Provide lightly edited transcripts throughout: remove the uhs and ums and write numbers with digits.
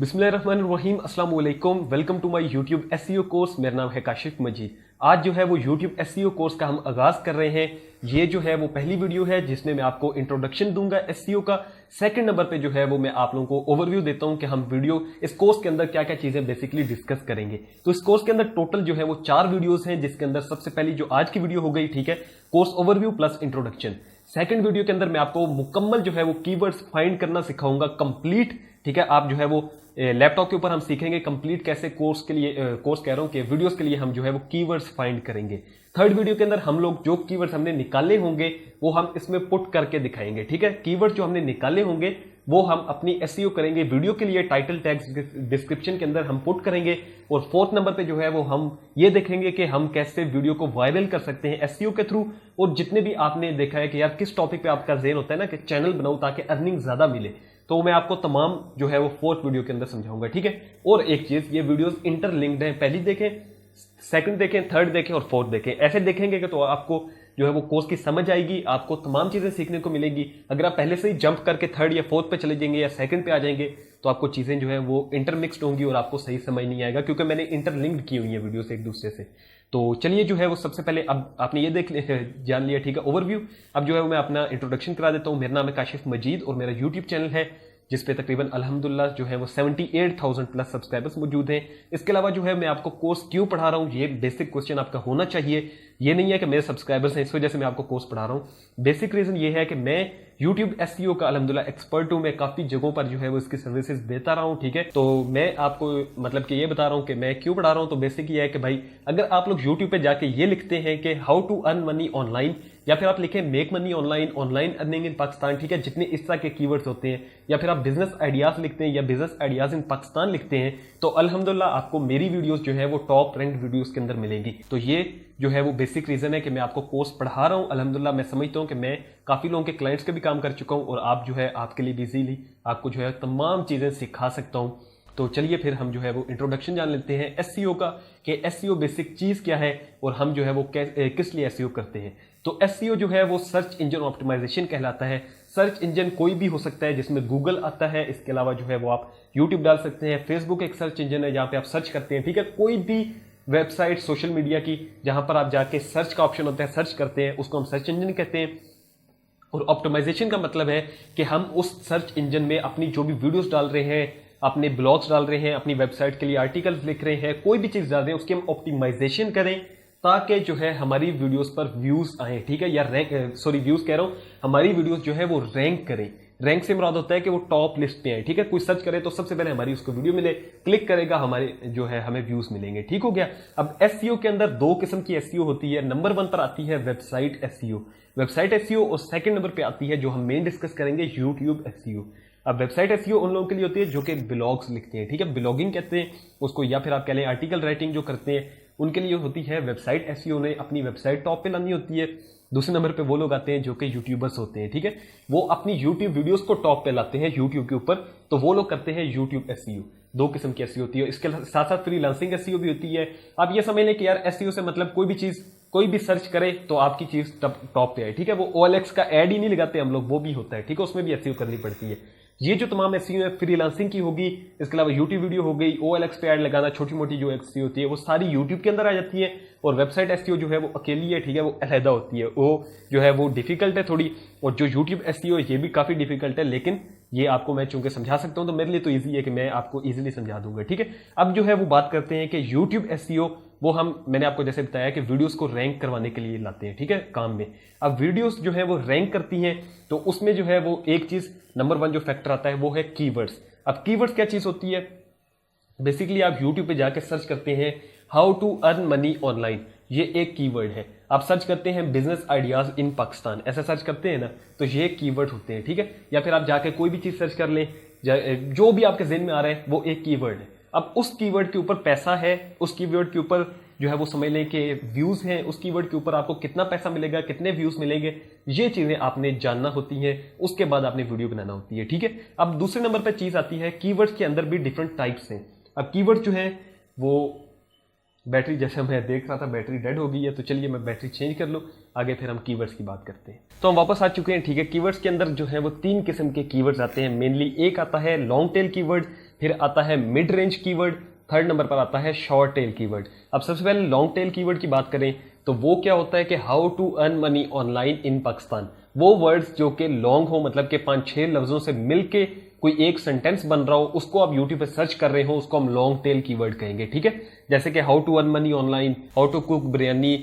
बिस्मिल्लाहिर्रहमानिर्रहीम, अस्सलाम वालेकुम। Welcome to my YouTube SEO course. मेरा नाम है काशिफ मजीद। आज जो है वो यूट्यूब एसईओ कोर्स का हम आगाज कर रहे हैं। ये जो है वो पहली वीडियो है जिसमें मैं आपको इंट्रोडक्शन दूंगा एसईओ का। सेकंड नंबर पे जो है वो मैं आप लोगों को ओवरव्यू देता हूं कि हम वीडियो इस कोर्स के अंदर क्या क्या चीजें बेसिकली डिस्कस करेंगे। तो इस कोर्स के अंदर टोटल जो है वो 4 वीडियोस हैं, जिसके अंदर सबसे पहली जो आज की वीडियो हो गई, ठीक है, course overview plus introduction. Second video के अंदर मैं आपको मुकम्मल जो है वो कीवर्ड्स फाइंड करना सिखाऊंगा कंप्लीट, ठीक है। आप जो है वो लैपटॉप के ऊपर हम सीखेंगे कंप्लीट कैसे कोर्स के लिए कोर्स कह रहा हूं कि वीडियोस के लिए हम जो है वो कीवर्ड्स फाइंड करेंगे। थर्ड वीडियो के अंदर हम लोग जो कीवर्ड्स हमने निकाले होंगे वो हम इसमें पुट करके दिखाएंगे, ठीक है। कीवर्ड जो हमने निकाले होंगे वो हम अपनी एसईओ करेंगे वीडियो के लिए, टाइटल टैग्स डिस्क्रिप्शन के अंदर हम पुट करेंगे। और फोर्थ नंबर पे जो है वो हम ये देखेंगे कि हम कैसे वीडियो को वायरल कर सकते हैं एसईओ के थ्रू। और जितने भी आपने देखा है कि यार किस टॉपिक पे आपका ज़हन होता है ना कि चैनल बनाऊं ताकि अर्निंग ज्यादा मिले, तो मैं आपको तमाम जो है वो फोर्थ वीडियो के अंदर समझाऊंगा, ठीक है। और एक चीज, ये वीडियोस इंटरलिंक्ड हैं, पहली देखें, सेकंड देखें, थर्ड देखें और फोर्थ देखें। ऐसे देखेंगे कि तो आपको जो है वो कोर्स की समझ आएगी, आपको तमाम चीजें सीखने को मिलेगी। अगर आप पहले से ही जंप करके थर्ड या फोर्थ पे चले जाएंगे या सेकंड पे आ जाएंगे तो आपको चीजें जो है वो इंटरमिक्स्ड होंगी और आपको सही समझ नहीं आएगा, क्योंकि मैंने इंटरलिंक्ड की हुई है वीडियोस एक दूसरे से। तो चलिए जो है वो सबसे पहले अब आपने ये जान लिया, ठीक है, ओवरव्यू। अब जो है मैं अपना इंट्रोडक्शन करा देता हूँ। मेरा नाम है काशिफ मजीद और मेरा यूट्यूब चैनल है जिसपे तकरीबन अल्हम्दुलिल्लाह जो है वो 78,000 प्लस सब्सक्राइबर्स मौजूद हैं। इसके अलावा जो है मैं आपको कोर्स क्यों पढ़ा रहा हूँ, ये बेसिक क्वेश्चन आपका होना चाहिए। ये नहीं है कि मेरे सब्सक्राइबर्स हैं इस वजह से मैं आपको कोर्स पढ़ा रहा हूँ। बेसिक रीजन ये है कि मैं यूट्यूब एसईओ का अल्हम्दुलिल्लाह एक्सपर्ट हूँ। मैं काफी जगहों पर जो है वो इसकी सर्विसेज देता रहा हूँ, ठीक है। तो मैं आपको मतलब कि ये बता रहा हूँ कि मैं क्यों पढ़ा रहा हूँ। तो बेसिक ये है कि भाई अगर आप लोग यूट्यूब पे जाके ये लिखते हैं कि how to earn money online, या फिर आप लिखें make money online, online earning in Pakistan, ठीक है, जितने इस तरह के कीवर्ड्स होते हैं, या फिर आप बिजनेस आइडियाज लिखते हैं या बिजनेस आइडियाज इन पाकिस्तान लिखते हैं, तो अल्हम्दुलिल्लाह आपको मेरी वीडियोस जो है वो टॉप रैंक वीडियोस के अंदर मिलेंगी। तो ये जो है वो बेसिक रीजन है कि मैं आपको कोर्स पढ़ा रहा हूं। अल्हम्दुलिल्लाह मैं समझता हूं कि मैं काफी लोगों के क्लाइंट्स के भी काम कर चुका हूं और आप जो है आपके लिए भी इजीली आपको जो है तमाम चीजें सिखा सकता हूं। तो चलिए फिर हम जो है वो इंट्रोडक्शन जान लेते हैं एसईओ का, कि एसईओ बेसिक चीज क्या है और हम जो है वो किस लिए एसईओ करते हैं। तो एसईओ जो है वो सर्च इंजन ऑप्टिमाइजेशन कहलाता है। सर्च इंजन कोई भी हो सकता है जिसमें गूगल आता है। इसके अलावा जो है वो आप यूट्यूब डाल सकते हैं, फेसबुक एक सर्च इंजन है जहां पे आप सर्च करते हैं, ठीक है। कोई भी वेबसाइट सोशल मीडिया की जहां पर आप जाके सर्च का ऑप्शन होता है, सर्च करते हैं, उसको हम सर्च इंजन कहते हैं। और ऑप्टिमाइजेशन का मतलब है कि हम उस सर्च इंजन में अपनी जो भी वीडियोस डाल रहे हैं, अपने ब्लॉग्स डाल रहे हैं, अपनी वेबसाइट के लिए आर्टिकल्स लिख रहे हैं, कोई भी चीज डाल रहे हैं, उसकी हम ऑप्टिमाइजेशन करें ताकि जो है हमारी वीडियोस पर व्यूज आए, ठीक है, या रैंक, सॉरी व्यूज कह रहा हूं, हमारी वीडियोस जो है वो रैंक करें। रैंक से मुराद होता है कि वो टॉप लिस्ट पे आए, ठीक है। कोई सर्च करे तो सबसे पहले हमारी उसको वीडियो मिले, क्लिक करेगा, हमारे जो है हमें व्यूज मिलेंगे, ठीक हो गया। अब एसईओ के अंदर 2 किस्म की एसईओ होती है। नंबर 1 पर आती है वेबसाइट एसईओ, वेबसाइट एसईओ, और सेकंड नंबर पे आती है जो हम मेन डिस्कस करेंगे यूट्यूब एसईओ। अब वेबसाइट एसईओ उन लोगों के लिए होती है जो कि ब्लॉग्स लिखते हैं, ठीक है, ब्लॉगिंग कहते हैं उसको, या फिर आप कह लें आर्टिकल राइटिंग जो करते हैं, उनके लिए होती है वेबसाइट एसईओ। ने अपनी वेबसाइट टॉप पे लानी होती है। दूसरे नंबर पे वो लोग आते हैं जो कि यूट्यूबर्स होते हैं, ठीक है, वो अपनी यूट्यूब वीडियोस को टॉप पे लाते हैं यूट्यूब के ऊपर, तो वो लोग करते हैं यूट्यूब एसईओ। 2 किस्म की एसईओ होती है। इसके साथ साथ फ्रीलांसिंग एसईओ भी होती है। आप ये समझ लें कि यार एसईओ से मतलब कोई भी चीज, कोई भी सर्च करे तो आपकी चीज टॉप पे आए, ठीक है। वो OLX का एड ही नहीं लगाते हम लोग, वो भी होता है, ठीक है, उसमें भी एसईओ करनी पड़ती है। ये जो तमाम एसईओ है फ्रीलांसिंग की होगी। इसके अलावा यूट्यूब वीडियो हो गई, OLX पे ऐड लगाना, छोटी मोटी जो एसईओ होती है वो सारी यूट्यूब के अंदर आ जाती है। और वेबसाइट एसईओ जो है वो अकेली है, ठीक है, वो अलहदा होती है, वो जो है वो डिफिकल्ट है थोड़ी। और जो यूट्यूब एसईओ है ये भी काफी डिफिकल्ट है, लेकिन ये आपको मैं चूंकि समझा सकता हूं तो मेरे लिए तो ईजी है कि मैं आपको ईजिली समझा दूंगा, ठीक है। अब जो है वो बात करते हैं कि यूट्यूब एसईओ वो मैंने आपको जैसे बताया कि वीडियोस को रैंक करवाने के लिए लाते हैं, ठीक है, काम में। अब वीडियोस जो है वो रैंक करती हैं तो उसमें जो है वो एक चीज नंबर 1 जो फैक्टर आता है वो है कीवर्ड्स। अब कीवर्ड्स क्या चीज होती है? बेसिकली आप यूट्यूब पे जाके सर्च करते हैं how to earn money online, ये एक कीवर्ड है। आप सर्च करते हैं बिजनेस आइडियाज इन पाकिस्तान, ऐसा सर्च करते हैं ना, तो ये कीवर्ड होते हैं, ठीक है। या फिर आप जाके कोई भी चीज सर्च कर लें, जो भी आपके ज़हन में आ रहा है वो एक कीवर्ड है। अब उस कीवर्ड के ऊपर पैसा है, उस कीवर्ड के ऊपर जो है वो समझ लें कि व्यूज हैं, उस कीवर्ड के ऊपर आपको कितना पैसा मिलेगा, कितने व्यूज मिलेंगे, ये चीजें आपने जानना होती हैं। उसके बाद आपने वीडियो बनाना होती है, ठीक है। अब दूसरे नंबर पर चीज आती है कीवर्ड्स के अंदर भी डिफरेंट टाइप्स हैं। अब कीवर्ड जो है वो बैटरी, जैसे मैं देख रहा था बैटरी डेड हो गई है, तो चलिए मैं बैटरी चेंज कर लूँ, आगे फिर हम कीवर्ड्स की बात करते हैं। तो हम वापस आ चुके हैं, ठीक है। कीवर्ड्स के अंदर जो है वो 3 किस्म के कीवर्ड्स आते हैं मेनली। एक आता है लॉन्ग टेल कीवर्ड, फिर आता है mid range keyword, third number पर आता है शॉर्ट टेल कीवर्ड। अब सबसे पहले लॉन्ग टेल कीवर्ड की बात करें तो वो क्या होता है कि how to earn money online in Pakistan. वो वर्ड्स जो कि लॉन्ग हो, मतलब कि 5-6 लफ्जों से मिलके कोई एक सेंटेंस बन रहा हो, उसको आप यूट्यूब पे सर्च कर रहे हो, उसको हम लॉन्ग टेल कीवर्ड कहेंगे, ठीक है। जैसे कि how to earn money online, how to cook biryani,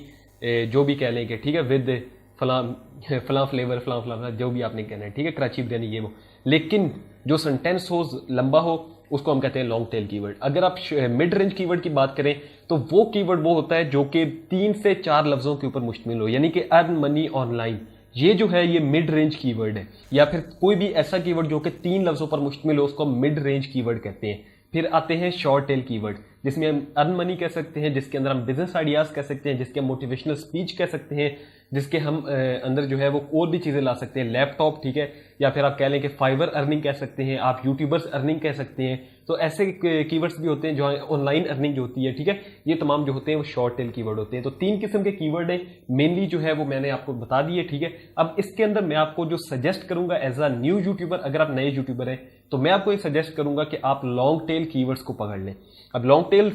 जो भी कह लेंगे, ठीक है, विद फला फ्लेवर, फला जो भी आपने कहना है, ठीक है, कराची बिरयानी ये वो। लेकिन जो सेंटेंस हो, लंबा हो, उसको हम कहते हैं लॉन्ग टेल कीवर्ड। अगर आप मिड रेंज कीवर्ड की बात करें तो वो कीवर्ड वो होता है जो कि 3 से 4 लफ्जों के ऊपर मुश्तमिल हो, यानी कि अर्न मनी ऑनलाइन। ये जो है ये मिड रेंज कीवर्ड है। या फिर कोई भी ऐसा कीवर्ड जो कि 3 लफ्जों पर मुश्तमिल हो, उसको मिड रेंज कीवर्ड कहते हैं। फिर आते हैं शॉर्ट टेल कीवर्ड, जिसमें हम अर्न मनी कह सकते हैं, जिसके अंदर हम बिजनेस आइडियाज कह सकते हैं, जिसके हम मोटिवेशनल स्पीच कह सकते हैं, जिसके हम अंदर जो है वो और भी चीजें ला सकते हैं, लैपटॉप, ठीक है, या फिर आप कह लें कि फाइवर अर्निंग कह सकते हैं, आप यूट्यूबर्स अर्निंग कह सकते हैं। तो ऐसे कीवर्ड्स भी होते हैं जो ऑनलाइन अर्निंग जो होती है, ठीक है, ये तमाम जो होते हैं वो शॉर्ट टेल कीवर्ड होते हैं। तो 3 किस्म के कीवर्ड है मेनली जो है वो मैंने आपको बता दिए, ठीक है। अब इसके अंदर मैं आपको जो सजेस्ट करूंगा एज अ न्यू यूट्यूबर, अगर आप नए यूट्यूबर हैं तो मैं आपको ये सजेस्ट करूंगा कि आप लॉन्ग टेल कीवर्ड्स को पकड़ लें। अब लॉन्ग टेल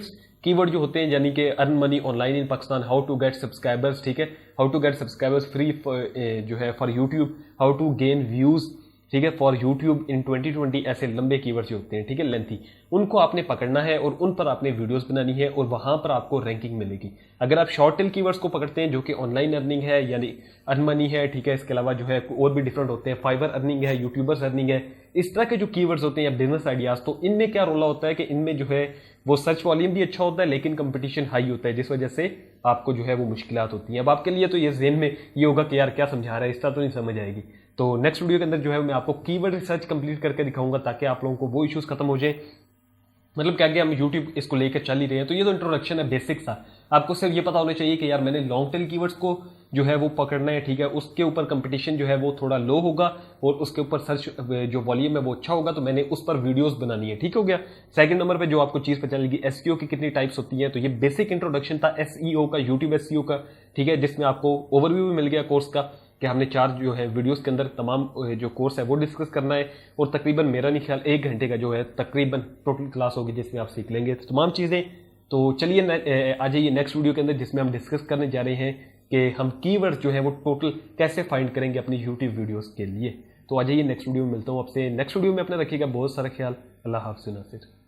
कीवर्ड जो होते हैं यानी कि earn money online in Pakistan, how to get subscribers, ठीक है, how to get subscribers free जो है for YouTube, how to gain views, ठीक है, फॉर यूट्यूब इन 2020, ऐसे लंबे कीवर्ड्स जो होते हैं, ठीक है, लेंथी, उनको आपने पकड़ना है और उन पर आपने वीडियोस बनानी है और वहां पर आपको रैंकिंग मिलेगी। अगर आप शॉर्ट टेल कीवर्ड्स को पकड़ते हैं जो कि ऑनलाइन अर्निंग है यानी अर्न मनी है, ठीक है, इसके अलावा जो है और भी डिफरेंट होते हैं, फाइवर अर्निंग है, यूट्यूबर्स अर्निंग है, इस तरह के जो कीवर्ड्स होते हैं या बिजनेस आइडियाज, तो इनमें क्या रोला होता है कि इनमें जो है वो सर्च वॉल्यूम भी अच्छा होता है लेकिन कंपटीशन हाई होता है, जिस वजह से आपको जो है वो मुश्किलात होती हैं। अब आपके लिए तो ये ज़हन में ये होगा कि यार क्या समझा रहा है, इस तरह तो नहीं समझ आएगी। तो नेक्स्ट वीडियो के अंदर जो है मैं आपको कीवर्ड रिसर्च कंप्लीट करके दिखाऊंगा ताकि आप लोगों को वो इश्यूज खत्म हो जाए। मतलब क्या हम यूट्यूब इसको लेकर चल ही रहे हैं। तो ये तो इंट्रोडक्शन है, बेसिक सा। आपको सिर्फ ये पता होना चाहिए कि यार मैंने लॉन्ग टेल कीवर्ड्स को जो है वो पकड़ना है, ठीक है, उसके ऊपर कंपटीशन जो है वो थोड़ा लो होगा और उसके ऊपर सर्च जो वॉल्यूम है वो अच्छा होगा, तो मैंने उस पर वीडियोस बनानी है, ठीक हो गया। सेकंड नंबर पे जो आपको चीज पता चलेगी एसईओ की कितनी टाइप्स होती हैं, तो ये बेसिक इंट्रोडक्शन था एसईओ का, यूट्यूब एसईओ का, ठीक है, जिसमें आपको ओवरव्यू भी मिल गया कोर्स का कि हमने 4 जो है वीडियोस के अंदर तमाम जो कोर्स है वो डिस्कस करना है और तकरीबन मेरा नहीं ख्याल 1 घंटे का जो है तकरीबन टोटल क्लास होगी जिसमें आप सीख लेंगे तो तमाम चीज़ें। तो चलिए आ जाइए नेक्स्ट वीडियो के अंदर जिसमें हम डिस्कस करने जा रहे हैं कि हम कीवर्ड्स जो है वो टोटल कैसे फाइंड करेंगे अपनी यूट्यूब वीडियोस के लिए। तो आ जाइए नेक्स्ट वीडियो में मिलता हूँ आपसे। नेक्स्ट वीडियो में अपना रखिएगा बहुत सारा ख्याल। अल्लाह हाफ़िज़।